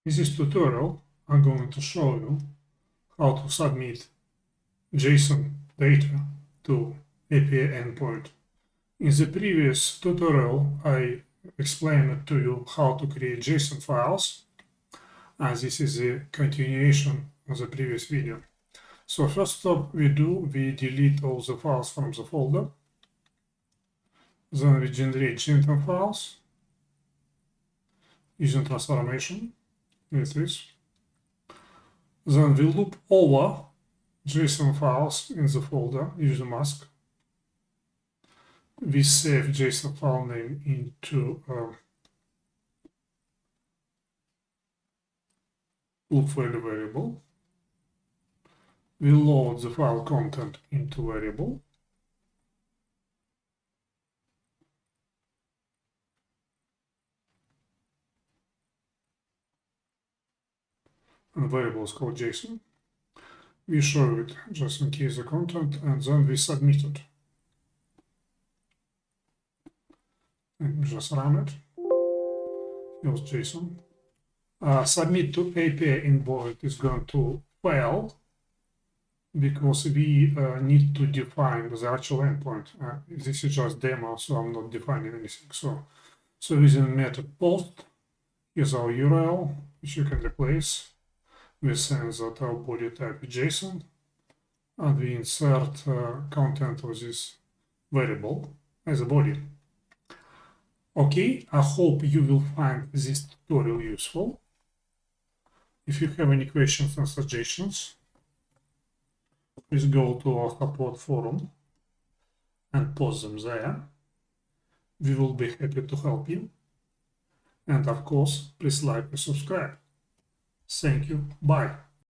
In this tutorial, I'm going to show you how to submit JSON data to API endpoint. In the previous tutorial, I explained to you how to create JSON files, and this is a continuation of the previous video. So first step we delete all the files from the folder. Then we generate JSON files using transformation with this. Then we loop over JSON files in the folder using mask. We save JSON file name into loop value variable. We load the file content into variable. And variable is called JSON. We show it just in case the content, and then we submit it. And we just run it. Here's JSON. Submit to API endpoint is going to fail because we need to define the actual endpoint. This is just demo, so I'm not defining anything. So using method post, here's our URL, which you can replace. We send that our body type is JSON, and we insert content of this variable as a body. Okay, I hope you will find this tutorial useful. If you have any questions and suggestions, please go to our support forum and post them there. We will be happy to help you. And of course, please like and subscribe. Thank you. Bye.